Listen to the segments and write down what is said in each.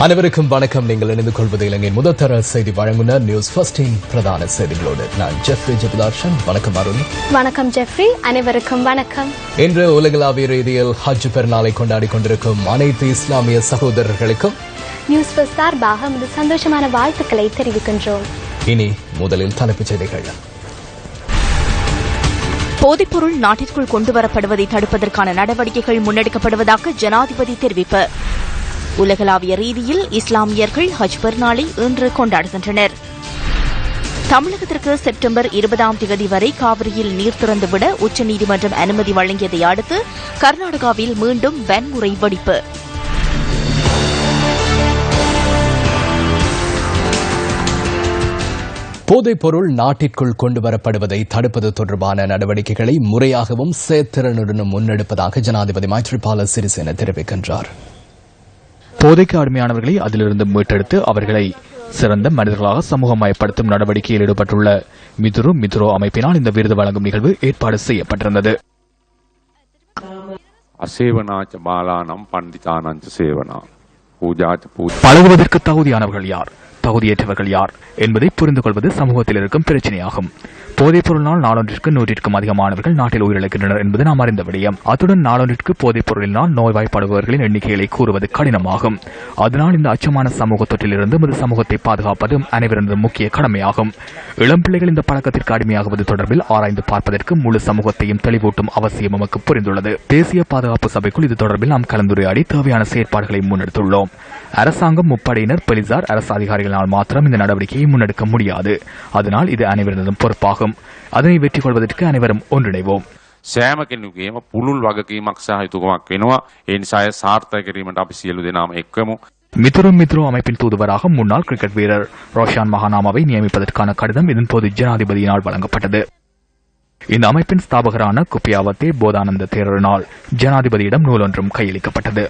அனைவருக்கும் வணக்கம். நீங்கள் இணைந்து கொள்வது இலங்கையின் முதற்தர செய்தி வழங்குனர் நியூஸ் ஃபர்ஸ்டின் பிரதான செய்திகளோடு நான் ஜெஃப்ரி ஜெபுதார்ஷன். வணக்கம் அருண். வணக்கம் ஜெஃப்ரி. அனைவருக்கும் வணக்கம். இன்று உலகளாவிய ரீதியில் ஹஜ் பெருநாளை கொண்டாடி கொண்டிருக்கும் அனைத்து இஸ்லாமிய சகோதரர்களுக்கும் நியூஸ் ஃபர்ஸ்ட் சார்பாக சந்தோஷமான வாழ்த்துக்களை தெரிவிக்கின்றோம். இனி முதலில் தலைப்புச் செய்திகள். போதைப்பொருள் நாட்டிற்குள் கொண்டுவரப்படுவதை தடுப்பதற்கான நடவடிக்கைகள் முன்னெடுக்கப்படுவதாக ஜனாதிபதி தெரிவிப்பு. உலகளாவிய ரீதியில் இஸ்லாமியர்கள் ஹஜ் பெருநாளை இன்று கொண்டாடுகின்றனர். தமிழகத்திற்கு செப்டம்பர் 20 வரை காவிரியில் நீர் திறந்துவிட உச்சநீதிமன்றம் அனுமதி வழங்கியதை அடுத்து கர்நாடகாவில் மீண்டும் வன்முறை வெடிப்பு. போதைப்பொருள் நாட்டிற்குள் கொண்டுவரப்படுவதை தடுப்பது தொடர்பான நடவடிக்கைகளை முறையாகவும் செயற்திறனுடனும் முன்னெடுப்பதாக ஜனாதிபதி மைத்ரிபால சிறிசேன தெரிவிக்கின்றார். போதைக்கு அடிமையானவர்களை அதிலிருந்து மீட்டெடுத்து அவர்களை சிறந்த மனிதர்களாக சமூகமயப்படுத்தும் நடவடிக்கையில் ஈடுபட்டுள்ள மித்ரோ அமைப்பினால் இந்த விருது வழங்கும் நிகழ்வு ஏற்பாடு செய்யப்பட்டிருந்தது. பழகுவதற்கு தகுதியானவர்கள் யார், தகுதியற்றவர்கள் யார் என்பதை புரிந்து கொள்வது சமூகத்தில் இருக்கும் பிரச்சனையாகும். போதைப்பொருளினால் நாளொன்றிற்கு 100க்கும் அதிகமானவர்கள் நாட்டில் உயிரிழக்கின்றனர் என்பது நாம் அறிந்த விடயம். அத்துடன் நாளொன்றிற்கு போதைப்பொருளினால் நோய்வாய்ப்படுபவர்களின் எண்ணிக்கைகளை கூறுவது கடினமாகும். அதனால் இந்த அச்சமான சமூக தொற்றிலிருந்து நமது சமூகத்தை பாதுகாப்பது அனைவரது முக்கிய கடமையாகும். இளம் பிள்ளைகள் இந்த பழக்கத்திற்கு அடிமையாகுவது தொடர்பில் ஆராய்ந்து பார்ப்பதற்கு முழு சமூகத்தையும் தெளிவூட்டும் அவசியம் நமக்கு புரிந்துள்ளது. தேசிய பாதுகாப்பு சபைக்குள் இது தொடர்பில் நாம் கலந்துரையாடி தேவையான செயற்பாடுகளை முன்னெடுத்துள்ளோம். அரசாங்கம், முப்படையினர், போலீசார், அரசு அதிகாரிகளால் மாத்திரம் இந்த நடவடிக்கையை முன்னெடுக்க முடியாது. அதனால் இது அனைவரதும் பொறுப்பாகும். அதனை வெற்றி கொள்வதற்கு அனைவரும் ஒன்றிணைவோம். සෑම කෙනෙකුගේම පුළුල් වගකීමක් සහ යුතුකමක් වෙනවා. ඒ නිසා ඒ සාර්ථක කිරීමට අපි සියලු දෙනාම එක්වමු. மித்ரோ அமைப்பின் தூதுவராக முன்னாள் கிரிக்கெட் வீரர் ரோஷான் மகானாமாவை நியமிப்பதற்கான கடிதம் இதன்போது ஜனாதிபதியினால் வழங்கப்பட்டது. இந்த அமைப்பின் ஸ்தாபகரான குப்பியாவத்தே போதானந்த தேரரினால் ஜனாதிபதியிடம் நூல் ஒன்றும் கையளிக்கப்பட்டது.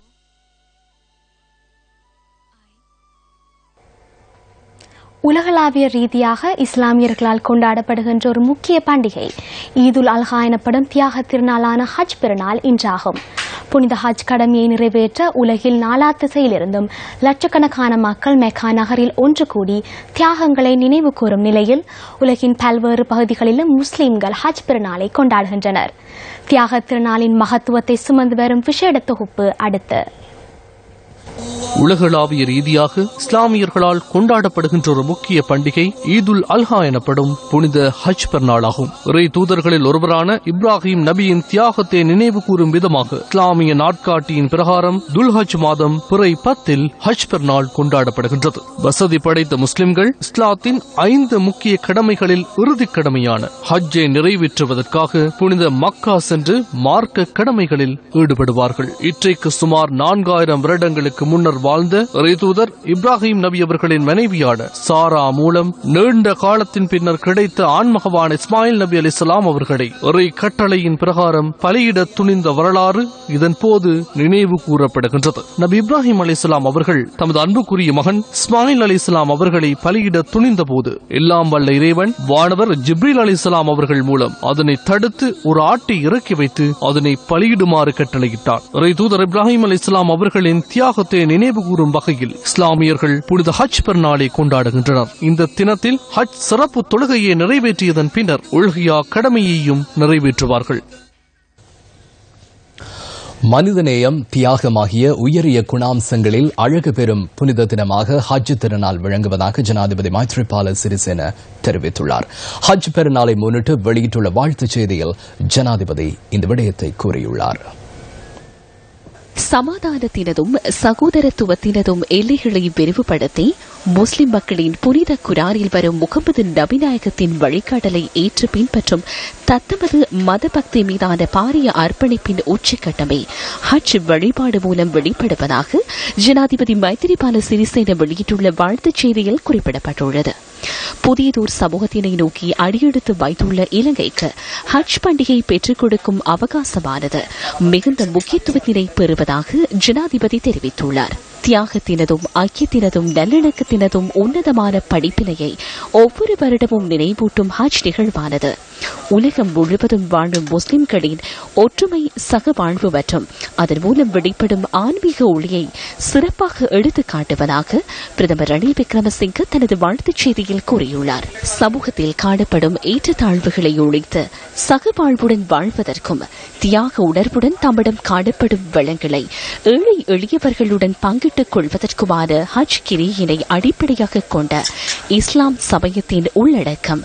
உலகளாவிய ரீதியாக இஸ்லாமியர்களால் கொண்டாடப்படுகின்ற ஒரு முக்கிய பண்டிகை ஈதுல் அல்ஹா எனப்படும் தியாக திருநாளான ஹஜ் பெருநாள் இன்றாகும். புனித ஹஜ் கடமையை நிறைவேற்ற உலகில் 4 திசையிலிருந்தும் லட்சக்கணக்கான மக்கள் மெக்கா நகரில் ஒன்று கூடி தியாகங்களை நினைவு கூறும் நிலையில் உலகின் பல்வேறு பகுதிகளிலும் முஸ்லிம்கள் ஹஜ் பெருநாளை கொண்டாடுகின்றனர். தியாக திருநாளின் மகத்துவத்தை சுமந்து வரும் விசேட தொகுப்பு அடுத்து. உலகளாவிய ரீதியாக இஸ்லாமியர்களால் கொண்டாடப்படுகின்ற ஒரு முக்கிய பண்டிகை ஈதுல் அல்ஹா எனப்படும் புனித ஹஜ் பெருநாளாகும். இறை தூதர்களில் ஒருவரான இப்ராஹிம் நபியின் தியாகத்தை நினைவு கூறும் விதமாக இஸ்லாமிய நாட்காட்டியின் பிரகாரம் துல்ஹஜ் மாதம் பிறை 10 ஹஜ் பெருநாள் கொண்டாடப்படுகின்றது. வசதி படைத்த முஸ்லிம்கள் இஸ்லாத்தின் 5 முக்கிய கடமைகளில் இறுதி கடமையான ஹஜ்ஜை நிறைவேற்றுவதற்காக புனித மக்கா சென்று மார்க்க கடமைகளில் ஈடுபடுவார்கள். இன்றைக்கு சுமார் 4000 வருடங்களுக்கு முன்னர் வாழ்ந்த இறைதூதர் இப்ராஹிம் நபி அவர்களின் மனைவியான சாரா மூலம் நீண்ட காலத்தின் பின்னர் கிடைத்த ஆண்மகவான இஸ்மாயில் நபி அலிஸ்லாம் அவர்களை இறை கட்டளையின் பிரகாரம் பலியிட துணிந்த வரலாறு இதன் போது நினைவு கூறப்படுகின்றது. நபி இப்ராஹிம் அலிஸ்லாம் அவர்கள் தமது அன்புக்குரிய மகன் இஸ்மாயில் அலிஸ்லாம் அவர்களை பலியிட துணிந்த போது எல்லாம் வல்ல இறைவன் வானவர் ஜிப்ரீல் அலிஸ்லாம் அவர்கள் மூலம் அதனை தடுத்து ஒரு ஆட்டை இறக்கி வைத்து அதனை பலியிடுமாறு கட்டளையிட்டார். இறைதூதர் இப்ராஹிம் அலிஸ்லாம் அவர்களின் தியாகத்தை நினைவு கூறும் வகையில் இஸ்லாமியர்கள் புனித ஹஜ் பெருநாளை கொண்டாடுகின்றனர். இந்த தினத்தில் ஹஜ் சிறப்பு தொழுகையை நிறைவேற்றியதன் பின்னர் உல்ஹியா கடமையையும் நிறைவேற்றுவார்கள். மனிதநேயம், தியாகமாகிய உயரிய குணாம்சங்களில் அழகு பெறும் புனித தினமாக ஹஜ் திருநாள் விளங்குவதாக ஜனாதிபதி மைத்ரிபால சிறிசேன தெரிவித்துள்ளார். ஹஜ் பெருநாளை முன்னிட்டு வெளியிட்டுள்ள வாழ்த்துச் செய்தியில் ஜனாதிபதி இந்த விடயத்தை கூறியுள்ளார். சமாதானத்தினதும் சகோதரத்துவத்தினதும் எல்லைகளை விரிவுபடுத்தி முஸ்லிம் மக்களின் புனித குரானில் வரும் முகமது நபிநாயகத்தின் வழிகாட்டலை ஏற்று பின்பற்றும் தத்தமது மதபக்தி மீதான பாரிய அர்ப்பணிப்பின் உச்சக்கட்டமே ஹஜ் வழிபாடு மூலம் வெளிப்படுவதாக ஜனாதிபதி மைத்திரிபால சிறிசேன வெளியிட்டுள்ள வாழ்த்துச் செய்தியில் குறிப்பிடப்பட்டுள்ளது. புதியதோர் சமூகத்தினை நோக்கி அடியெடுத்து வைத்துள்ள இலங்கைக்கு ஹஜ் பண்டிகை பெற்றுக் கொடுக்கும் அவகாசமானது மிகுந்த முக்கியத்துவத்தினை பெறுவதாக ஜனாதிபதி தெரிவித்துள்ளார். தியாகத்தினதும் ஐக்கியத்தினதும் நல்லிணக்கத்தினதும் உன்னதமான படிப்பினையை ஒவ்வொரு வருடமும் நினைவூட்டும் ஹஜ் நிகழ்வானது உலகம் முழுவதும் வாழும் முஸ்லிம்களின் ஒற்றுமை சகவாழ்வு மற்றும் அதன் மூலம் வெளிப்படும் ஆன்மீக ஒளியை சிறப்பாக எடுத்துக் காட்டுவதாக பிரதமர் ரணில் விக்ரமசிங்கே தனது வாழ்த்துச் செய்தியில் கூறியுள்ளார். சமூகத்தில் காணப்படும் ஏற்றத்தாழ்வுகளை ஒழித்து சகவாழ்வுடன் வாழ்வதற்கும் தியாக உணர்வுடன் தம்மிடம் காணப்படும் வளங்களை ஏழை எளியவர்களுடன் பங்கிட்டுக் கொள்வதற்குமான ஹஜ் கிரியினை அடிப்படையாக கொண்ட இஸ்லாம் சமயத்தின் உள்ளடக்கம்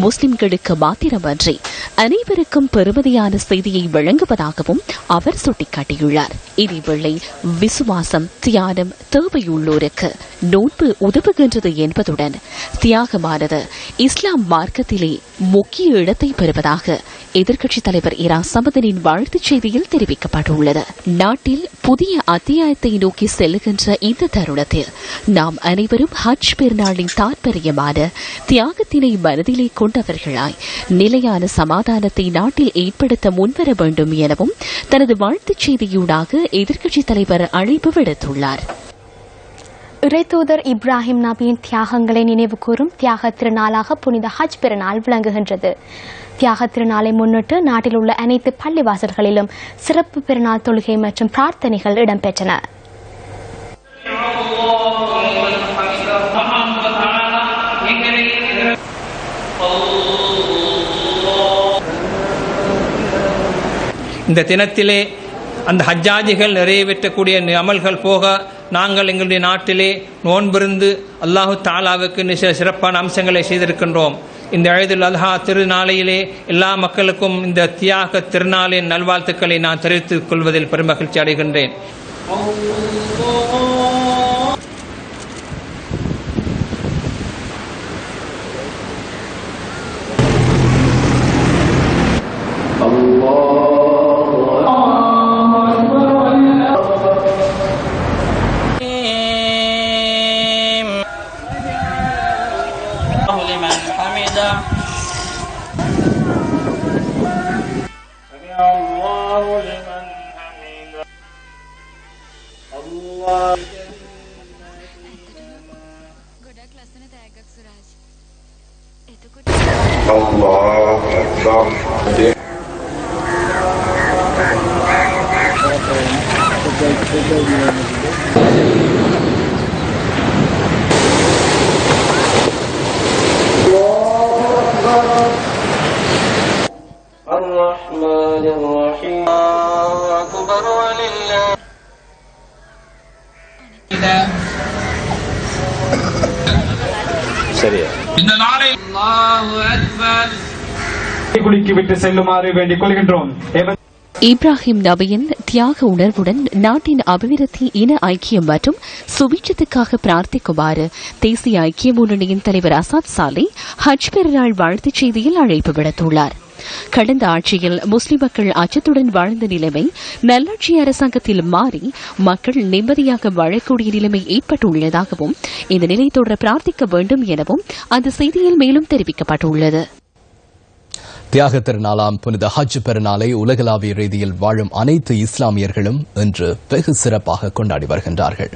முஸ்லிம்களுக்கு மாத்திரமன்றி அனைவருக்கும் பெருமதியான செய்தியை வழங்குவதாகவும் அவர் சுட்டிக்காட்டியுள்ளார். இதேவேளை விசுவாசம் தியானம் தேவையுள்ளோருக்கு நோன்பு உதவுகின்றது என்பதுடன் தியாகமானது இஸ்லாம் மார்க்கத்திலே முக்கிய இடத்தை பெறுவதாக எதிர்க்கட்சித் தலைவர் இரா சமதனின் வாழ்த்துச் செய்தியில் தெரிவிக்கப்பட்டுள்ளது. நாட்டில் புதிய அத்தியாயத்தை நோக்கி செல்லுகின்ற இந்த தருணத்தில் நாம் அனைவரும் ஹஜ் பெருநாளின் தாற்பயமான தியாகத்தினை மனதிலே கொண்டவர்களாய் நிலையான சமாதானத்தை நாட்டில் ஏற்படுத்த முன்வர வேண்டும் எனவும் தனது வாழ்த்துச் செய்தியூடாக எதிர்க்கட்சித் தலைவர் அழைப்பு விடுத்துள்ளார். இறைத்தூதர் இப்ராஹிம் நபியின் தியாகங்களை நினைவுகூரும் தியாக திருநாளாக புனித ஹஜ் பெருநாள் விளங்குகின்றது. தியாக திருநாளை முன்னிட்டு நாட்டில் உள்ள அனைத்து பள்ளிவாசல்களிலும் சிறப்பு பெருநாள் தொழுகை மற்றும் பிரார்த்தனைகள் இடம்பெற்றன. இந்த தினத்திலே அந்த ஹஜ்ஜாஜிகள் நிறைவேற்றக்கூடிய அமல்கள் போக நாங்கள் எங்களுடைய நாட்டிலே நோன்பிருந்து அல்லாஹு தாலாவுக்கு சில சிறப்பான அம்சங்களை செய்திருக்கின்றோம். இந்த ஈதுல் அல்ஹா திருநாளையிலே எல்லா மக்களுக்கும் இந்த தியாக திருநாளின் நல்வாழ்த்துக்களை நான் தெரிவித்துக் கொள்வதில் பெருமகிழ்ச்சி அடைகின்றேன். இந்த நாளை குளிக்கு விட்டு செல்லுமாறு வேண்டிக் கொள்கின்றோம். இப்ராஹிம் நபியின் தியாக உணர்வுடன் நாட்டின் அபிவிருத்தி இன ஐக்கியம் மற்றும் சுபீட்சத்துக்காக பிரார்த்திக்குமாறு தேசிய ஐக்கிய முன்னணியின் தலைவர் அசாத் சாலே ஹஜ் பெருநாள் வாழ்த்துச் செய்தியில் அழைப்பு விடுத்துள்ளார். கடந்த ஆட்சியில் முஸ்லிம் மக்கள் அச்சத்துடன் வாழ்ந்த நிலைமை நல்லாட்சி அரசாங்கத்தில் மாறி மக்கள் நிம்மதியாக வாழக்கூடிய நிலைமை ஏற்பட்டுள்ளதாகவும் இந்த நிலை தொடர பிரார்த்திக்க வேண்டும் எனவும் அந்த செய்தியில் மேலும் தெரிவிக்கப்பட்டுள்ளது. தியாக திருநாளாம் புனித ஹஜ் பெருநாளை உலகளாவிய ரீதியில் வாழும் அனைத்து இஸ்லாமியர்களும் இன்று வெகு சிறப்பாக கொண்டாடி வருகின்றார்கள்.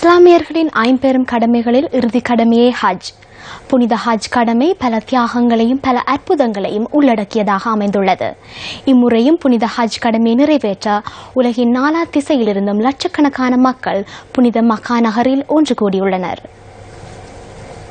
இஸ்லாமியர்களின் ஐம்பெரும் கடமைகளில் இறுதி கடமையே ஹஜ். புனித ஹஜ் கடமை பல தியாகங்களையும் பல அற்புதங்களையும் உள்ளடக்கியதாக அமைந்துள்ளது. இம்முறையும் புனித ஹஜ் கடமையை நிறைவேற்ற உலகின் நாலா திசையிலிருந்தும் லட்சக்கணக்கான மக்கள் புனித மக்கா நகரில் ஒன்று கூடியுள்ளனர்.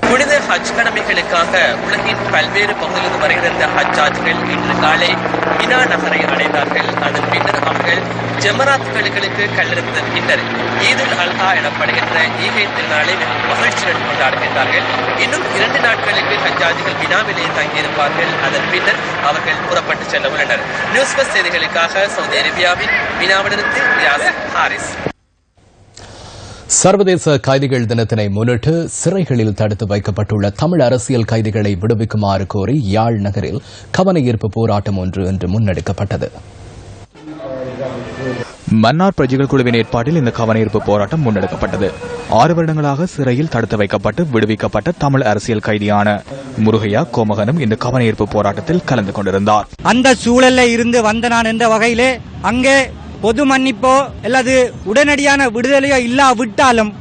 புனித ஹஜ் கடமைகளுக்காக உலகின் பல்வேறு பகுதிகளில் வருகின்ற ஹஜ்ஜாஜ்கள் இன்று காலை மினா நகரை அடைந்தார்கள். அதன் பின்னர் அவர்கள் ஜமராத்களுக்கு கல்லெறிந்த பின்னர் ஈதுல் அல்ஹா எனப்படுகின்ற ஈகை திருநாளை மகிழ்ச்சியுடன் கொண்டாடுகின்றார்கள். இன்னும் 2 நாட்களுக்கு ஹஜ்ஜாஜிகள் மினாவிலே தங்கியிருப்பார்கள். அதன் பின்னர் அவர்கள் புறப்பட்டு செல்ல உள்ளனர். நியூஸ் பஸ் செய்திகளுக்காக சவுதி அரேபியாவின் மினாவிலிருந்து ரியாஸ் ஹாரிஸ். சர்வதேச கைதிகள் தினத்தினை முன்னிட்டு சிறைகளில் தடுத்து வைக்கப்பட்டுள்ள தமிழ் அரசியல் கைதிகளை விடுவிக்குமாறு கோரி யாழ் நகரில் கவனஈர்ப்பு போராட்டம் ஒன்று இன்று முன்னெடுக்கப்பட்டது. மன்னார் பிரஜைகள் குழுவின் ஏற்பாட்டில் இந்த கவனஈர்ப்பு போராட்டம் முன்னெடுக்கப்பட்டது. 6 வருடங்களாக சிறையில் தடுத்து வைக்கப்பட்டு விடுவிக்கப்பட்ட தமிழ் அரசியல் கைதியான முருகையா கோமகனும் இந்த கவனஈர்ப்பு போராட்டத்தில் கலந்து கொண்டிருந்தார். அந்த சூழலில் இருந்து வந்த நான் என்ற வகையிலே அங்கே பொது மன்னிப்போ அல்லது உடனடியான விடுதலையோ இல்லாவிட்டாலும்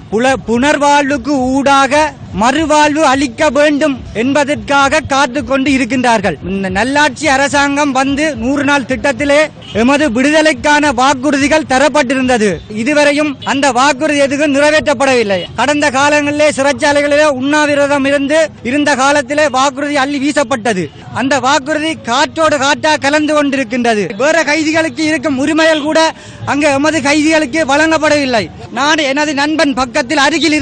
புனர்வாழ்வுக்கு ஊடாக மறுவாழ்வு அளிக்க வேண்டும் என்பதற்காக காத்து கொண்டு இருக்கின்றார்கள். இந்த நல்லாட்சி அரசாங்கம் வந்து 100 நாள் திட்டத்திலே எமது விடுதலைக்கான வாக்குறுதிகள் தரப்பட்டிருந்தது. இதுவரையும் அந்த வாக்குறுதி எதுவும் நிறைவேற்றப்படவில்லை. கடந்த காலங்களிலே சிறைச்சாலைகளிலே உண்ணாவிரதம் இருந்த காலத்திலே வாக்குறுதி அள்ளி வீசப்பட்டது. அந்த வாக்குறுதி காற்றோடு காற்றா கலந்து கொண்டிருக்கின்றது. வேற கைதிகளுக்கு இருக்கும் உரிமைகள் கூட அங்கு எமது கைதிகளுக்கு வழங்கப்படவில்லை. நான் எனது நண்பன் பக்கத்தில் அருகில்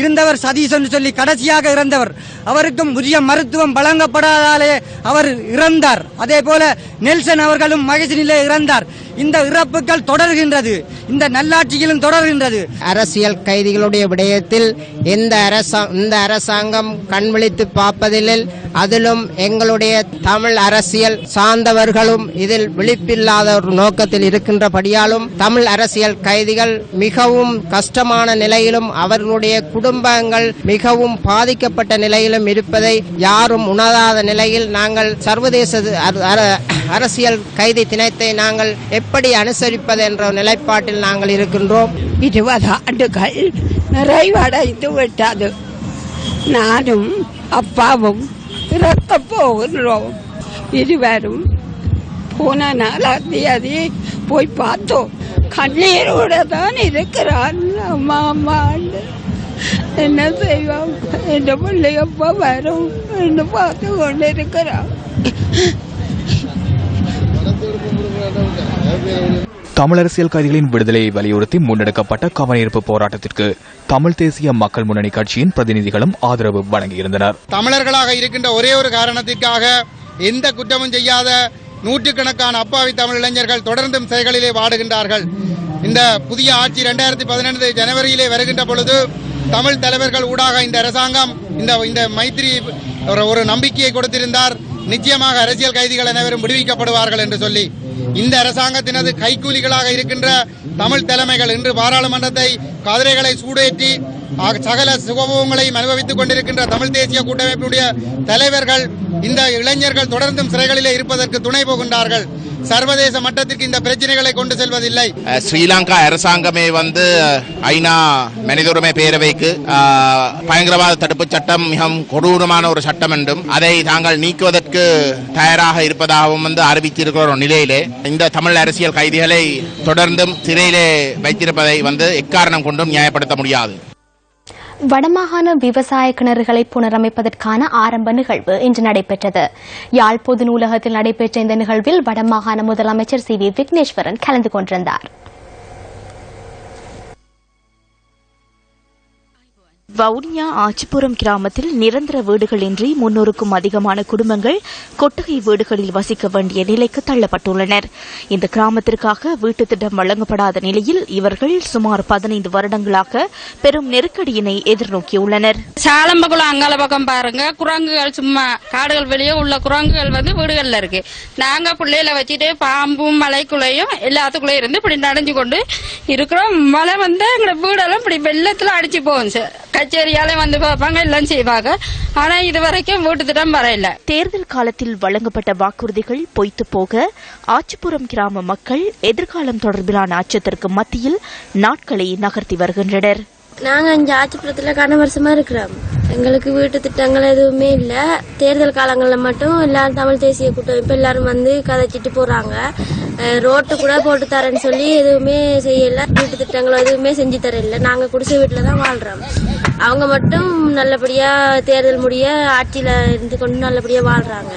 இருந்தவர் சதீஷ் என்று சொல்லி கடைசியாக இறந்தவர். அவருக்கும் உரிய மருத்துவம் வழங்கப்படாதாலே அவர் இறந்தார். அதே போல நெல்சன் அவர்களும் மகசினிலே இறந்தார். இந்த இறப்புகள் தொடர்கின்றது. இந்த நல்லாட்சியிலும் தொடர்கின்றது. அரசியல் கைதிகளுடைய விடயத்தில் இந்த அரசாங்கம் கண்விழித்து பார்ப்பதில் அதிலும் எங்களுடைய தமிழ் அரசியல் சார்ந்தவர்களும் இதில் விழிப்பில்லாத ஒரு நோக்கத்தில் இருக்கின்றபடியாலும் தமிழ் அரசியல் கைதிகள் மிகவும் கஷ்டமான நிலையிலும் அவர்களுடைய குடும்பங்கள் மிகவும் பாதிக்கப்பட்ட நிலையிலும் இருப்பதை யாரும் உணராத நிலையில் நாங்கள் சர்வதேச அரசியல் கைதி தினத்தை நாங்கள் எப்படி அனுசரிப்பது என்ற நிலைப்பாட்டில் நாங்கள் இருக்கின்றோம். 20 ஆண்டுகள் நிறைவடைந்து விட்டது. நானும் அப்பாவும் இறக்க போகிறோம். இருவரும் போன 4ஆம் தேதி போய் பார்த்தோம். கண்ணீரோட தான் இருக்கிறான். அம்மா அம்மா என்ன செய்வோம், என் பிள்ளை எப்ப வரும் என்று பார்த்து கொண்டு இருக்கிறான். தமிழ் அரசியல் கைதிகளின் விடுதலையை வலியுறுத்தி முன்னெடுக்கப்பட்ட கவனஈர்ப்பு போராட்டத்திற்கு தமிழ் தேசிய மக்கள் முன்னணி கட்சியின் பிரதிநிதிகளும் ஆதரவு வழங்கியிருந்தனர். தமிழர்களாக இருக்கின்ற ஒரே ஒரு காரணத்திற்காக எந்த குற்றமும் செய்யாத நூற்றுக்கணக்கான அப்பாவி தமிழ் இளைஞர்கள் தொடர்ந்தும் சிறைகளிலே வாடுகின்றார்கள். இந்த புதிய ஆட்சி 2015 ஜனவரியிலே வருகின்ற பொழுது தமிழ் தலைவர்கள் ஊடாக இந்த அரசாங்கம் இந்த மைத்திரி ஒரு நம்பிக்கையை கொடுத்திருந்தார். நிச்சயமாக அரசியல் கைதிகள் அனைவரும் விடுவிக்கப்படுவார்கள் என்று சொல்லி இந்த அரசாங்கத்தினது கைக்கூலிகளாக இருக்கின்ற தமிழ் தலைமைகள் இன்று பாராளுமன்றத்தை கதிரைகளை சூடேற்றி சகல சுகபோகங்களையும் அனுபவித்துக் கொண்டிருக்கின்ற தமிழ் தேசிய கூட்டமைப்புடைய தலைவர்கள் இந்த இளைஞர்கள் தொடர்ந்தும் சிறைகளிலே இருப்பதற்கு துணை போகின்றார்கள். சர்வதேச மட்டத்திற்கு இந்த பிரச்சனைகளை கொண்டு செல்வதில்லை. ஸ்ரீலங்கா அரசாங்கமே ஐநா மனித உரிமை பேரவைக்கு பயங்கரவாத தடுப்பு சட்டம் மிகவும் கொடூரமான ஒரு சட்டம் என்றும் அதை தாங்கள் நீக்குவதற்கு தயாராக இருப்பதாகவும் அறிவித்திருக்கிற ஒரு நிலையிலே இந்த தமிழ் அரசியல் கைதிகளை தொடர்ந்தும் சிறையிலே வைத்திருப்பதை எக்காரணம் கொண்டும் நியாயப்படுத்த முடியாது. வடமாகாண விவசாய கிணறுகளை புனரமைப்பதற்கான ஆரம்ப நிகழ்வு இன்று நடைபெற்றது. யாழ் பொது நூலகத்தில் நடைபெற்ற இந்த நிகழ்வில் வடமாகாண முதலமைச்சர் சி வி விக்னேஸ்வரன் கலந்து கொண்டிருந்தார். வவுனியா ஆச்சிபுரம் கிராமத்தில் நிரந்தர வீடுகளின்றி 300க்கும் அதிகமான குடும்பங்கள் கொட்டகை வீடுகளில் வசிக்க வேண்டிய நிலைக்கு தள்ளப்பட்டுள்ளனர். இந்த கிராமத்திற்காக வீட்டு திட்டம் வழங்கப்படாத நிலையில் இவர்கள் சுமார் 15 வருடங்களாக பெரும் நெருக்கடியினை எதிர்நோக்கியுள்ளனர். சாலம்பகுளம் அங்கால பக்கம் பாருங்க, குரங்குகள் சும்மா காடுகள் வெளியே உள்ள குரங்குகள் வீடுகள்ல இருக்கு. நாங்க பிள்ளையில வச்சுட்டு பாம்பும் மலைக்குள்ளையும் எல்லாத்துக்குள்ளே இருந்து இப்படி நடைஞ்சு கொண்டு இருக்கிறோம். மழை எங்க வீடெல்லாம் இப்படி வெள்ளத்துல அடிச்சு போகும் சார். கச்சேரியாலே பார்ப்பாங்க, எல்லாம் செய்வாங்க. ஆனா இதுவரைக்கும் வீட்டு திட்டம் வரையில. தேர்தல் காலத்தில் வழங்கப்பட்ட வாக்குறுதிகள் பொய்த்து போக ஆச்சிபுரம் கிராம மக்கள் எதிர்காலம் தொடர்பிலான அச்சத்திற்கு மத்தியில் நாட்களை நகர்த்தி வருகின்றனர். நாங்க அஞ்சு ஆட்சிப்புறத்துல கடந்த வருஷமா இருக்கிறோம். எங்களுக்கு வீட்டு திட்டங்கள் எதுவுமே இல்ல. தேர்தல் காலங்கள்ல மட்டும் எல்லாரும் தமிழ் தேசிய கூட்டமைப்பு எல்லாரும் வந்து கதைச்சிட்டு போறாங்க. ரோட்டு கூட போட்டு தரேன்னு சொல்லி எதுவுமே செய்யல. வீட்டு திட்டங்கள் எதுவுமே செஞ்சு தரல. நாங்க குடிசை வீட்டுல தான் வாழ்றோம். அவங்க மட்டும் நல்லபடியா தேர்தல் முடிய ஆட்சியில இருந்து கொண்டு நல்லபடியா வாழ்றாங்க.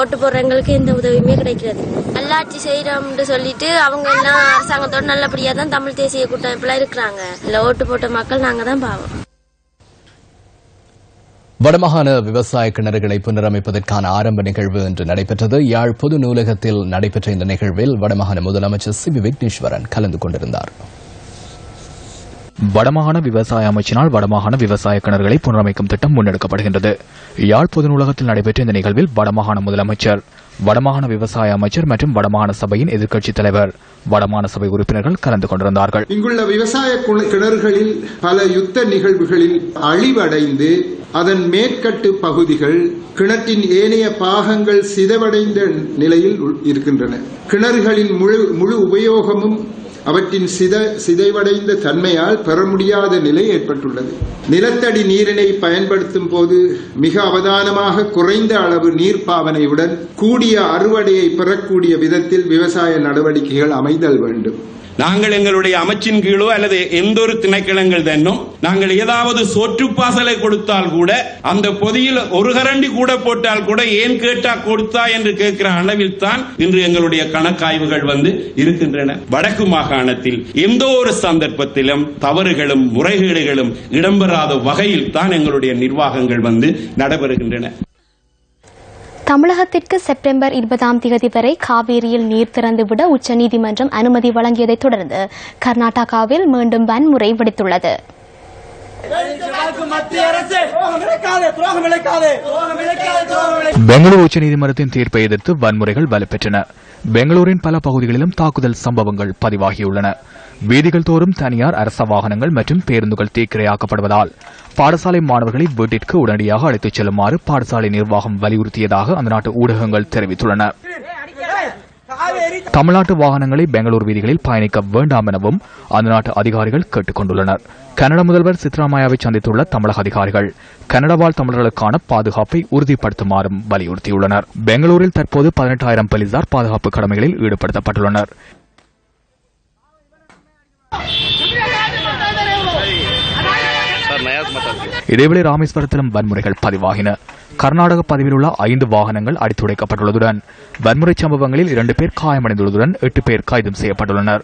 ஓட்டு போடுற எங்களுக்கு எந்த உதவியுமே கிடைக்கிறது. நல்லாட்சி செய்யறோம்னு சொல்லிட்டு அவங்க எல்லாம் அரசாங்கத்தோட நல்லபடியா தான் தமிழ் தேசிய கூட்டமைப்புல இருக்கிறாங்க. இல்ல ஓட்டு போட்ட மக்கள் நாங்க தான் பாவம். வடமாகாண விவசாய கிணறுகளை புனரமைப்பதற்கான ஆரம்ப நிகழ்வு இன்று நடைபெற்றது. யாழ் பொது நூலகத்தில் நடைபெற்ற இந்த நிகழ்வில் வடமாகாண முதலமைச்சர் சி வி விக்னேஸ்வரன் கலந்து கொண்டிருந்தார். வடமாகாண விவசாய அமைச்சினால் வடமாகாண விவசாய கிணறுகளை புனரமைக்கும் திட்டம் முன்னெடுக்கப்படுகின்றது. யாழ் பொது நூலகத்தில் நடைபெற்ற இந்த நிகழ்வில் வடமாகாண முதலமைச்சர், வடமாகாண விவசாய அமைச்சர் மற்றும் வடமாகாண சபையின் எதிர்க்கட்சித் தலைவர், வடமாகாண சபை உறுப்பினர்கள் கலந்து கொண்டிருந்தார்கள். இங்குள்ள விவசாய கிணறுகளில் பல யுத்த நிகழ்வுகளில் அழிவடைந்து அதன் மேற்கட்டு பகுதிகள் கிணற்றின் ஏனைய பாகங்கள் சிதைவடைந்த நிலையில் இருக்கின்றன. கிணறுகளின் முழு உபயோகமும் அவற்றின் சிதைவடைந்த தன்மையால் பெற முடியாத நிலை ஏற்பட்டுள்ளது. நிலத்தடி நீரினை பயன்படுத்தும் போது மிக அவதானமாக குறைந்த அளவு நீர் பாவனையுடன் கூடிய அறுவடையை பெறக்கூடிய விதத்தில் விவசாய நடவடிக்கைகள் அமைதல் வேண்டும். நாங்கள் எங்களுடைய அமைச்சின் கீழோ அல்லது எந்த ஒரு திணைக்களங்கள் தன்னும் நாங்கள் ஏதாவது சொற்றுப்பாசலை கொடுத்தால் கூட அந்த பொதியில் ஒரு கரண்டி கூட போட்டால் கூட ஏன் கேட்டா கொடுத்தா என்று கேட்கிற அளவில் தான் இன்று எங்களுடைய கணக்காய்வுகள் இருக்கின்றன. வடக்கு மாகாணத்தில் எந்த ஒரு சந்தர்ப்பத்திலும் தவறுகளும் முறைகேடுகளும் இடம்பெறாத வகையில் தான் எங்களுடைய நிர்வாகங்கள் நடைபெறுகின்றன. தமிழகத்திற்கு செப்டம்பர் 20 வரை காவேரியில் நீர் திறந்துவிட உச்சநீதிமன்றம் அனுமதி வழங்கியதைத் தொடர்ந்து கர்நாடகாவில் மீண்டும் வன்முறை வெடித்துள்ளது. பெங்களூரு உச்சநீதிமன்றத்தின் தீர்ப்பை எதிர்த்து வன்முறைகள் வலுப்பெற்றன. பெங்களூரின் பல பகுதிகளிலும் தாக்குதல் சம்பவங்கள் பதிவாகியுள்ளன. வீதிகள் தோறும் தனியார் அரச வாகனங்கள் மற்றும் பேருந்துகள் தீக்கிரையாக்கப்படுவதால் பாடசாலை மாணவர்களை வீட்டிற்கு உடனடியாக அழைத்துச் செல்லுமாறு பாடசாலை நிர்வாகம் வலியுறுத்தியதாக அந்த நாட்டு ஊடகங்கள் தெரிவித்துள்ளன. தமிழ்நாட்டு வாகனங்களை பெங்களூரு வீதிகளில் பயணிக்க வேண்டாம் எனவும் அந்த நாட்டு அதிகாரிகள் கேட்டுக் கொண்டுள்ளனர். கனடா முதல்வர் சித்தராமையாவை சந்தித்துள்ள தமிழக அதிகாரிகள் கனடா வாழ் தமிழர்களுக்கான பாதுகாப்பை உறுதிப்படுத்துமாறும் வலியுறுத்தியுள்ளனர். பெங்களூரில் தற்போது 18,000 போலீசார் பாதுகாப்பு கடமைகளில் ஈடுபடுத்தப்பட்டுள்ளனர். இதேவேளை ராமேஸ்வரத்திலும் வன்முறைகள் பதிவாகின. கர்நாடக பதிவில் உள்ள 5 வாகனங்கள் அடித்துடைக்கப்பட்டுள்ளதுடன் வன்முறை சம்பவங்களில் 2 பேர் காயமடைந்துள்ளதுடன் 8 பேர் கைது செய்யப்பட்டுள்ளனர்.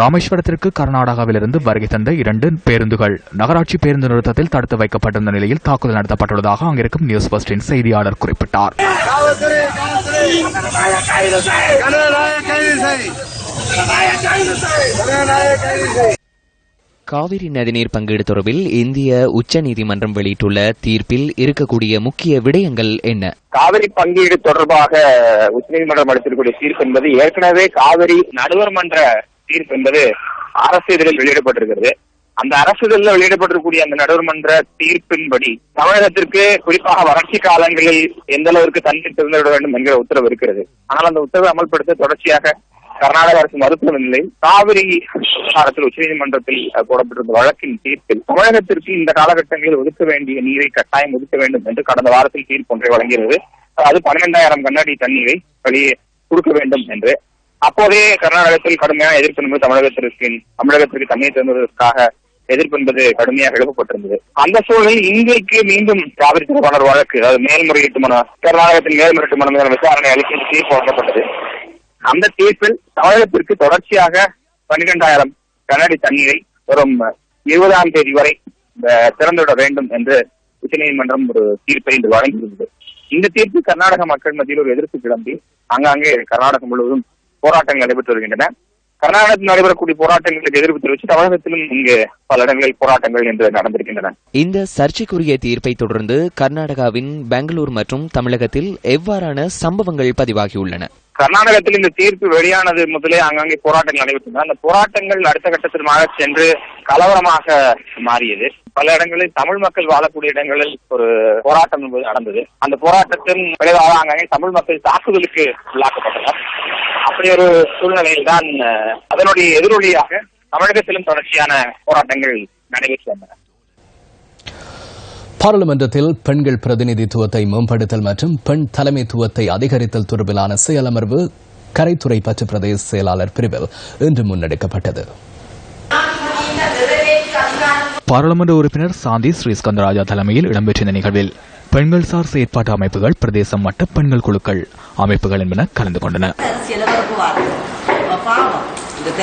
ராமேஸ்வரத்திற்கு கர்நாடகாவிலிருந்து வருகை தந்த 2 பேருந்துகள் நகராட்சி பேருந்து நிறுத்தத்தில் தடுத்து வைக்கப்பட்டிருந்த நிலையில் தாக்குதல் நடத்தப்பட்டுள்ளதாக அங்கிருக்கும் நியூஸ் பஸ்டின் செய்தியாளர் குறிப்பிட்டார். காவிரி நதிநீர் பங்கீடு தொடர்பில் இந்திய உச்சநீதிமன்றம் வெளியிட்டுள்ள தீர்ப்பில் இருக்கக்கூடிய முக்கிய விடயங்கள் என்ன? காவிரி பங்கீடு தொடர்பாக உச்சநீதிமன்றம் அளித்திருக்கூடிய தீர்ப்பு என்பது ஏற்கனவே காவிரி நடுவர் மன்ற தீர்ப்பு என்பது அரசு இதழில் வெளியிடப்பட்டிருக்கிறது. அந்த அரசு இதழில் வெளியிடப்பட்டிருக்கக்கூடிய அந்த நடுவர் மன்ற தீர்ப்பின்படி தமிழகத்திற்கு குறிப்பாக வறட்சி காலங்களில் எந்த அளவிற்கு தண்ணீர் திறந்துவிட வேண்டும் என்கிற உத்தரவு இருக்கிறது. ஆனால் அந்த உத்தரவை அமல்படுத்த தொடர்ச்சியாக கர்நாடக அரசு மறுத்துள்ள நிலையில் காவிரி விவகாரத்தில் உச்சநீதிமன்றத்தில் போடப்பட்டிருந்த வழக்கின் தீர்ப்பில் தமிழகத்திற்கு இந்த காலகட்டங்களில் ஒதுக்க வேண்டிய நீரை கட்டாயம் ஒதுக்க வேண்டும் என்று கடந்த வாரத்தில் தீர்ப்பு ஒன்றை வழங்கியது. அது 12,000 கண்ணாடி தண்ணீரை வெளியே கொடுக்க வேண்டும் என்று. அப்போதே கர்நாடகத்தில் கடுமையான எதிர்ப்பு என்பது தமிழகத்திற்கு தண்ணீர் திறந்ததற்காக எதிர்ப்பு என்பது கடுமையாக எழுப்பப்பட்டிருந்தது. அந்த சூழலில் இன்றைக்கு மீண்டும் காவிரி தொடர்பான வழக்கு, அதாவது மேல்முறையீட்டு மனு, கர்நாடகத்தின் மேல்முறையீட்டு மனு மீதான விசாரணை அளிக்க தீர்ப்பு வழங்கப்பட்டது. அந்த தீர்ப்பில் தமிழகத்திற்கு தொடர்ச்சியாக 12,000 கனஅடி தண்ணீரை வரும் 20ஆம் தேதி வரை திறந்துவிட வேண்டும் என்று உச்சநீதிமன்றம் ஒரு தீர்ப்பை இன்று வழங்கியிருந்தது. இந்த தீர்ப்பு கர்நாடக மக்கள் மத்தியில் ஒரு எதிர்ப்பு கிளம்பி ஆங்காங்கே கர்நாடகம் முழுவதும் போராட்டங்கள் நடைபெற்று வருகின்றன. கர்நாடகத்தில் நடைபெறக்கூடிய போராட்டங்களுக்கு எதிர்ப்பு தெரிவித்து தமிழகத்திலும் இங்கு பல இடங்களில் போராட்டங்கள் என்று நடந்திருக்கின்றன. இந்த சர்ச்சைக்குரிய தீர்ப்பை தொடர்ந்து கர்நாடகாவின் பெங்களூர் மற்றும் தமிழகத்தில் எவ்வாறான சம்பவங்கள் பதிவாகியுள்ளன? கர்நாடகத்தில் இந்த தீர்ப்பு வெளியானது முதலே அங்கங்கே போராட்டங்கள் நடைபெற்றன. அந்த போராட்டங்கள் அடுத்த கட்டத்திற்காக சென்று கலவரமாக மாறியது. பல இடங்களில் தமிழ் மக்கள் வாழக்கூடிய இடங்களில் ஒரு போராட்டம் என்பது நடந்தது. அந்த போராட்டத்தின் விளைவாக அங்கங்கே தமிழ் மக்கள் தாக்குதலுக்கு உள்ளாக்கப்பட்டனர். அப்படி ஒரு சூழ்நிலையில் தான் அதனுடைய எதிரொலியாக தமிழகத்திலும் தொடர்ச்சியான போராட்டங்கள் நடைபெற்று வந்தன. பாராளுமன்றத்தில் பெண்கள் பிரதிநிதித்துவத்தை மேம்படுத்தல் மற்றும் பெண் தலைமைத்துவத்தை அதிகரித்தல் தொடர்பிலான செயலமர்வு கரைத்துறை பற்று பிரதேச செயலாளர் பிரிவில் இன்று முன்னெடுக்கப்பட்டது. பாராளுமன்ற உறுப்பினர் சாந்தி ஸ்ரீஸ்கந்தராஜா தலைமையில் இடம்பெற்ற இந்த நிகழ்வில் பெண்கள் சார் செயற்பாட்டு அமைப்புகள், பிரதேசம் மட்ட பெண்கள் குழுக்கள் அமைப்புகள் என்பன கலந்து கொண்டன.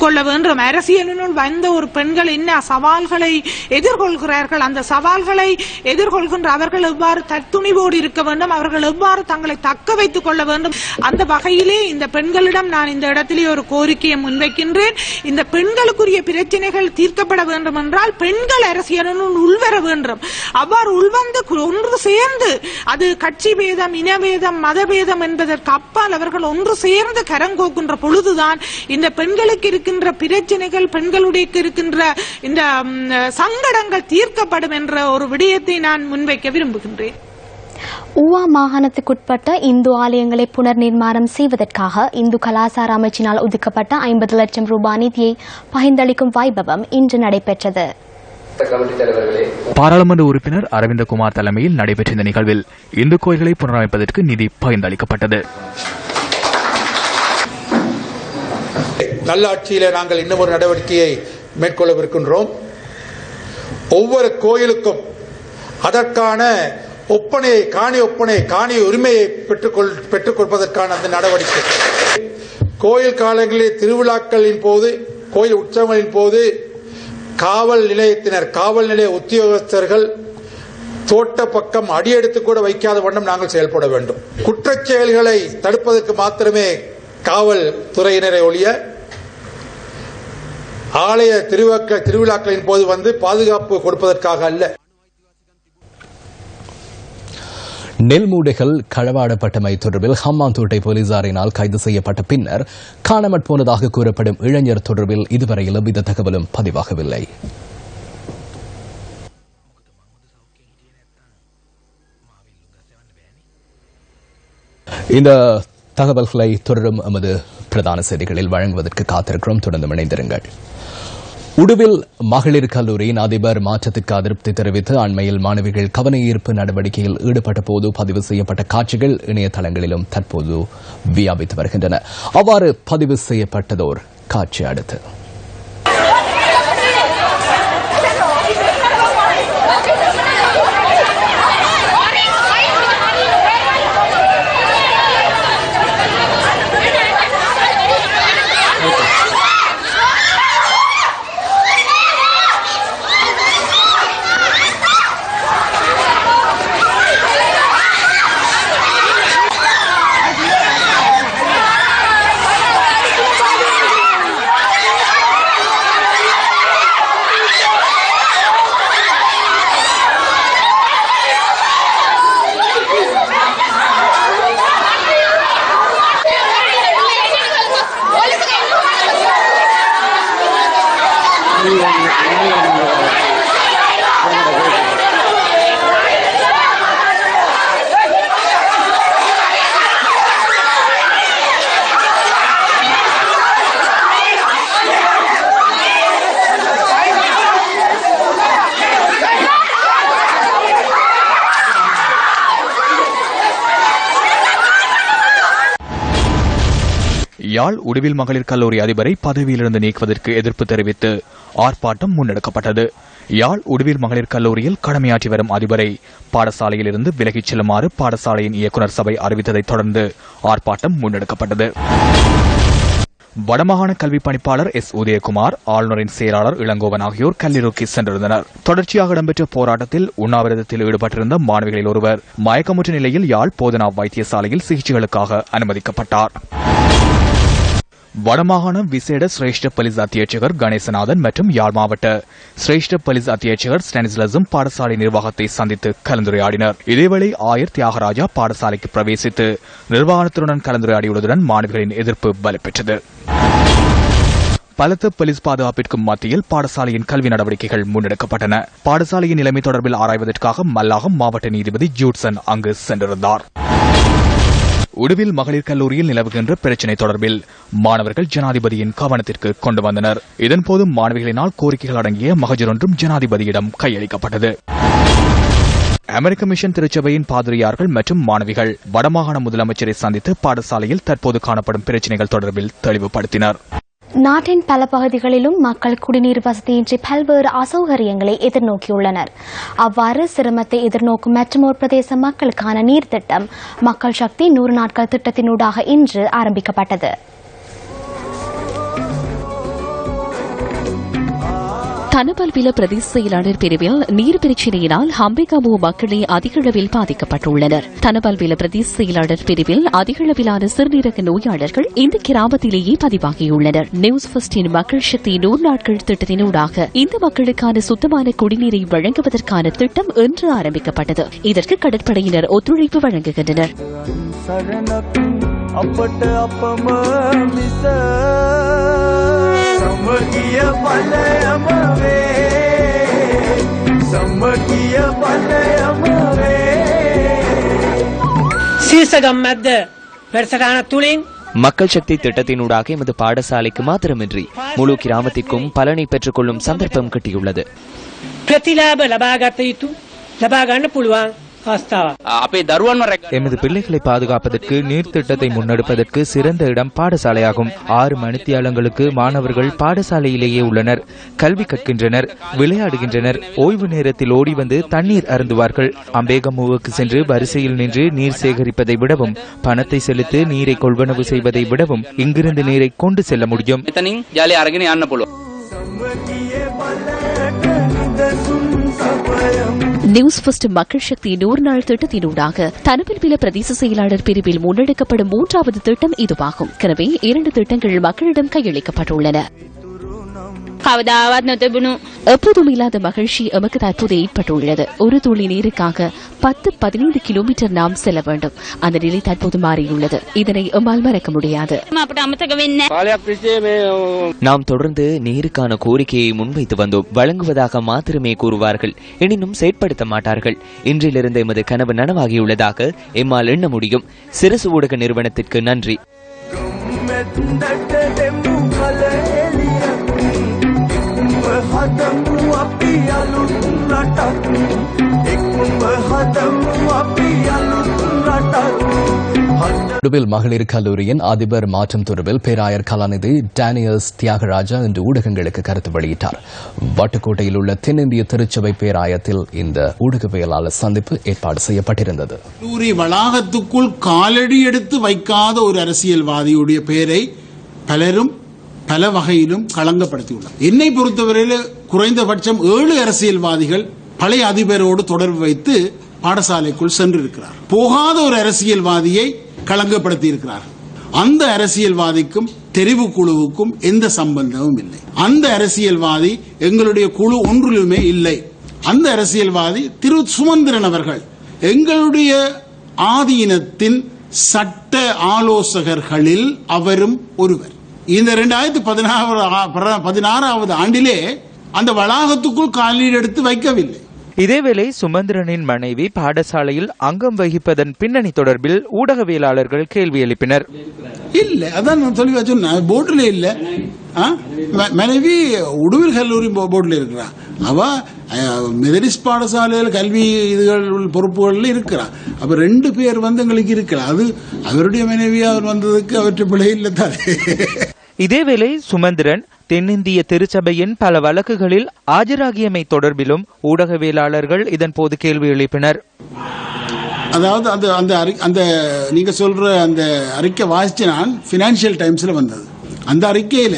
கொள்ள வேண்டும். அரசியலினுள் வந்த ஒரு பெண்கள் என்ன சவால்களை எதிர்கொள்கிறார்கள், அந்த சவால்களை எதிர்கொள்கின்ற அவர்கள் எவ்வாறு துணிவோடு இருக்க வேண்டும், அவர்கள் எவ்வாறு தங்களை தக்க வைத்துக் கொள்ள வேண்டும். அந்த வகையிலே இந்த பெண்களிடம் நான் இந்த இடத்திலே ஒரு கோரிக்கையை முன்வைக்கின்றேன். இந்த பெண்களுக்குரிய பிரச்சனைகள் தீர்க்கப்பட வேண்டும் என்றால் பெண்கள் அரசியலினுள் உள்வர வேண்டும். அவ்வாறு உள்வந்து ஒன்று சேர்ந்து, அது கட்சி பேதம், இனவேதம், மதபேதம் என்பதற்கு அப்பால் அவர்கள் ஒன்று சேர்ந்து கரங்கோக்கின்ற பொழுதுதான் இந்த பெண்களுக்கு இருக்கின்ற பிரச்சனைகள், பெண்களுடைய இருக்கின்ற இந்த சங்கடங்கள் தீர்க்கப்படும் என்ற ஒரு விடயத்தை நான் முன்வைக்க விரும்புகின்றேன். ஊவா மாகாணத்துக்குட்பட்ட இந்து ஆலயங்களை புனர் நிர்மாணம் செய்வதற்காக இந்து கலாசார அமைச்சினால் ஒதுக்கப்பட்ட 50 லட்சம் ரூபாய் நிதியை பகிர்ந்தளிக்கும் வைபவம் இன்று நடைபெற்றது. பாராளுமன்ற உறுப்பினர் அரவிந்தகுமார் தலைமையில் நடைபெற்ற இந்த நிகழ்வில் இந்து கோயில்களை புனரமைப்பதற்கு நிதி பகிர்ந்தளிக்கப்பட்டது. நல்லாட்சியில நாங்கள் இன்னும் ஒரு நடவடிக்கையை மேற்கொள்ளவிருக்கின்றோம். ஒவ்வொரு கோயிலுக்கும் அதற்கான ஒப்பனையை, காணி உரிமையை பெற்றுக் கொடுப்பதற்கான அந்த நடவடிக்கை. கோயில் காலங்களில் திருவிழாக்களின் போது, கோயில் உற்சவங்களின் போது காவல் நிலையத்தினர், காவல் நிலைய உத்தியோகஸ்தர்கள் தோட்ட பக்கம் அடியெடுத்து கூட வைக்காத வண்ணம் நாங்கள் செயல்பட வேண்டும். குற்றச் செயல்களை தடுப்பதற்கு மாத்திரமே காவல் துறையினரை ஒழிய ஆலய திருவிழாக்களின் போது வந்து பாதுகாப்பு கொடுப்பதற்காக அல்ல. நெல் மூடைகள் களவாடப்பட்டமை தொடர்பில் ஹம்மாந்தோட்டை போலீசாரினால் கைது செய்யப்பட்ட பின்னர் காணாமற் போனதாக கூறப்படும் இளைஞர் தொடர்பில் இதுவரையில் எவ்வித தகவலும் பதிவாகவில்லை. இந்த தகவல்களை தொடரும் எமது பிரதான செய்திகளில் வழங்குவதற்கு காத்திருக்கிறோம். தொடர்ந்து இணைந்திருங்கள். உடுவில் மகளிர் கல்லூரியின் அதிபர் மாற்றத்திற்கு அதிருப்தி தெரிவித்து அண்மையில் மாணவிகள் கவன ஈர்ப்பு நடவடிக்கையில் ஈடுபட்ட போது பதிவு செய்யப்பட்ட காட்சிகள் இணையதளங்களிலும் தற்போது வியாபித்து வருகின்றன. அவ்வாறு பதிவு செய்யப்பட்டதோர் காட்சி அடுத்து யாழ் உடுவில் மகளிர் கல்லூரி அதிபரை பதவியிலிருந்து நீக்குவதற்கு எதிர்ப்பு தெரிவித்து ஆர்ப்பாட்டம் முன்னெடுக்கப்பட்டது. யாழ் உடுவில் மகளிர் கல்லூரியில் கடமையாற்றி வரும் அதிபரை பாடசாலையில் இருந்து விலகிச் செல்லுமாறு பாடசாலையின் இயக்குநர் சபை அறிவித்ததைத் தொடர்ந்து ஆர்ப்பாட்டம் முன்னெடுக்கப்பட்டது. வடமாகாண கல்வி பணிப்பாளர் எஸ் உதயகுமார், ஆளுநரின் செயலாளர் இளங்கோவன் ஆகியோர் கல்லூரிக்கு சென்றிருந்தனர். தொடர்ச்சியாக இடம்பெற்ற போராட்டத்தில் உண்ணாவிரதத்தில் ஈடுபட்டிருந்த மாணவிகளில் ஒருவர் மயக்கமுற்ற நிலையில் யாழ் போதனா வைத்தியசாலையில் சிகிச்சைகளுக்காக அனுமதிக்கப்பட்டார். வடமாகாண விசேட சிரேஷ்ட போலீஸ் அத்தியட்சகர் கணேசநாதன் மற்றும் யாழ் மாவட்ட சிரேஷ்ட போலீஸ் அத்தியட்சகர் ஸ்டானிஸ்லஸும் பாடசாலை நிர்வாகத்தை சந்தித்து கலந்துரையாடினர். இதேவேளை ஆயர் தியாகராஜா பாடசாலைக்கு பிரவேசித்து நிர்வாகத்தினுடன் கலந்துரையாடியுள்ளதுடன் மாணவிகளின் எதிர்ப்பு வலுப்பெற்றது. பலத்த போலீஸ் பாதுகாப்பிற்கு மத்தியில் பாடசாலையின் கல்வி நடவடிக்கைகள் முன்னெடுக்கப்பட்டன. பாடசாலையின் நிலைமை தொடர்பில் ஆராய்வதற்காக மல்லாகம் மாவட்ட நீதிபதி ஜூட்சன் அங்கு சென்றிருந்தார். உடுவில் மகளிர் கல்லூரியில் நிலவுகின்ற பிரச்சினை தொடர்பில் மாணவர்கள் ஜனாதிபதியின் கவனத்திற்கு கொண்டு வந்தனர். இதன்போது மாணவிகளினால் கோரிக்கைகள் அடங்கிய மகஜர் ஒன்றும் ஜனாதிபதியிடம் கையளிக்கப்பட்டது. அமெரிக்க மிஷன் திருச்சபையின் பாதிரியார்கள் மற்றும் மாணவிகள் வடமாகாண முதலமைச்சரை சந்தித்து பாடசாலையில் தற்போது காணப்படும் பிரச்சினைகள் தொடர்பில் தெளிவுபடுத்தினர். நாட்டின் பல பகுதிகளிலும் மக்கள் குடிநீர் வசதியின்றி பல்வேறு அசௌகரியங்களை எதிர்நோக்கியுள்ளனர். அவ்வாறு சிரமத்தை எதிர்நோக்கும் மற்றொரு பிரதேச மக்களுக்கான நீர் திட்டம் மக்கள் சக்தி 100 நாட்கள் திட்டத்தினூடாக இன்று ஆரம்பிக்கப்பட்டது. தனபல்வில பிரதேச செயலாளர் பிரிவில் நீர் பிரச்சினையினால் ஹம்பிகமு மக்களே அதிகளவில் பாதிக்கப்பட்டுள்ளனர். தனபல்வில பிரதேச செயலாளர் பிரிவில் அதிகளவிலான சிறுநீரக நோயாளர்கள் இந்த கிராமத்திலேயே பதிவாகியுள்ளனர். நியூஸ் ஃபர்ஸ்டின் மக்கள் சக்தி 100 நாட்கள் திட்டத்தினூடாக இந்த மக்களுக்கான சுத்தமான குடிநீரை வழங்குவதற்கான திட்டம் இன்று ஆரம்பிக்கப்பட்டது. இதற்கு கடற்படையினர் ஒத்துழைப்பு வழங்குகின்றனர். மக்கள் சக்தி திட்டத்தினூடாக எமது பாடசாலைக்கு மாத்திரமின்றி முழு கிராமத்திற்கும் பலனை பெற்றுக் கொள்ளும் சந்தர்ப்பம் கிட்டியுள்ளது. எமது பிள்ளைகளை பாதுகாப்பதற்கு நீர் திட்டத்தை முன்னெடுப்பதற்கு சிறந்த இடம் பாடசாலையாகும். 6 மணித்தியாலங்களுக்கு மாணவர்கள் பாடசாலையிலேயே உள்ளனர். கல்வி கற்கின்றனர், விளையாடுகின்றனர். ஓய்வு நேரத்தில் ஓடி வந்து தண்ணீர் அருந்துவார்கள். அம்பேகமுவுக்கு சென்று வரிசையில் நின்று நீர் சேகரிப்பதை விடவும் பணத்தை செலுத்தி நீரை கொள்வனவு செய்வதை விடவும் இங்கிருந்து நீரை கொண்டு செல்ல முடியும். நியூஸ் ஃபர்ஸ்ட் மக்கள் சக்தி 100 நாள் திட்டத்தினூடாக தனபல்வில பிரதேச செயலாளர் பிரிவில் முன்னெடுக்கப்படும் 3வது திட்டம் இதுவாகும். எனவே 2 திட்டங்கள் மக்களிடம் கையளிக்கப்பட்டுள்ளன. எப்போதும் இல்லாத மகிழ்ச்சி எமக்கு தற்போது ஏற்பட்டுள்ளது. ஒரு துளி நீருக்காக 10-15 கிலோமீட்டர் நாம் செல்ல வேண்டும். அந்த நிலை தற்போது மாறியுள்ளது. இதனை எம்மால் மறக்க முடியாது. நாம் தொடர்ந்து நீருக்கான கோரிக்கையை முன்வைத்து வந்தோம். வழங்குவதாக மாத்திரமே கூறுவார்கள், எனினும் செயற்படுத்த மாட்டார்கள். இன்றிலிருந்து எமது கனவு நனவாகியுள்ளதாக எம்மால் எண்ண முடியும். சிரசு ஊடக நிறுவனத்திற்கு நன்றி. உடுவில் மகளிர் கல்லூரியின் அதிபர் மாற்றம் தொடர்பில் பேராயர் கலாநிதி டேனியல்ஸ் தியாகராஜா இன்று ஊடகங்களுக்கு கருத்து வெளியிட்டார். வட்டுக்கோட்டையில் உள்ள தென்னிந்திய திருச்சபை பேராயத்தில் இந்த ஊடகவியலாளர் சந்திப்பு ஏற்பாடு செய்யப்பட்டிருந்தது. கல்லூரி வளாகத்துக்குள் காலடி எடுத்து வைக்காத ஒரு அரசியல்வாதியுடைய பெயரை பலரும் பல வகையிலும் களங்கப்படுத்தியுள்ளார். என்னை பொறுத்தவரையில் குறைந்தபட்சம் 7 அரசியல்வாதிகள் பழைய அதிபரோடு தொடர்பு வைத்து பாடசாலைக்குள் சென்றிருக்கிறார். போகாத ஒரு அரசியல்வாதியை களங்கப்படுத்தி இருக்கிறார். அந்த அரசியல்வாதிக்கும் தெரிவு குழுவுக்கும் எந்த சம்பந்தமும் இல்லை. அந்த அரசியல்வாதி எங்களுடைய குழு ஒன்றிலுமே இல்லை. அந்த அரசியல்வாதி திரு சுமந்திரன் அவர்கள் எங்களுடைய ஆதீனத்தின் சட்ட ஆலோசகர்களில் அவரும் ஒருவர். இந்த 2016வது ஆண்டிலே அந்த வளாகத்துக்குள் காலீடு எடுத்து வைக்கவில்லை. இதேவேளை சுமந்திரனின் மனைவி பாடசாலையில் அங்கம் வகிப்பதன் பின்னணி தொடர்பில் ஊடகவியலாளர்கள் கேள்வி எழுப்பினர். இல்ல, அதான் நான் சொல்லி வச்சேன், போர்டுல இல்ல. மனைவி உடுவில் கல்லூரி போர்டுல இருக்கிறான். அவ மெதடிஸ்ட் பாடசாலையில் கல்வி இதுகள் பொறுப்புகள் இருக்கிறான். அப்ப 2 பேர் வந்து எங்களுக்கு இருக்கலாம். அது அவருடைய மனைவி, அவர் வந்ததுக்கு அவற்றை பிழை இல்லை தானே. இதேவேளை சுமந்திரன் தென்னிந்திய திருச்சபையின் பல வழக்குகளில் ஆஜராகியமை தொடர்பிலும் ஊடகவியலாளர்கள் இதன்போது கேள்வி எழுப்பினர். அதாவது அந்த நீங்க சொல்ற அந்த அறிக்கை வாசிச்சு நான் பினான்சியல் டைம்ஸ்ல வந்தது. அந்த அறிக்கையில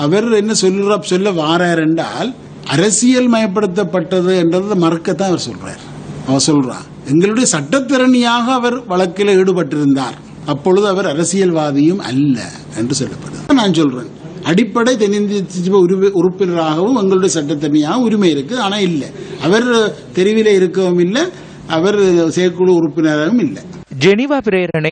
அவர் என்ன சொல்ல வாரார் என்றால், அரசியல் மயப்படுத்தப்பட்டது என்றதை மறக்கத்தான் அவர் சொல்றார். அவர் சொல்றார், எங்களுடைய சட்டத்திறனியாக அவர் வழக்கில் ஈடுபட்டிருந்தார், அப்பொழுது அவர் அரசியல்வாதியும் அல்ல என்று சொல்லப்படுது. நான் சொல்றேன், அடிப்படை தென்னிந்திய உறுப்பினராகவும் எங்களுடைய சட்டத்தனியாக உரிமை இருக்கு. ஆனா இல்ல, அவர் தெரிவில இருக்கவும் இல்லை, அவர் செயற்குழு உறுப்பினராகவும் இல்லை. ஜெனீவா பிரேரணை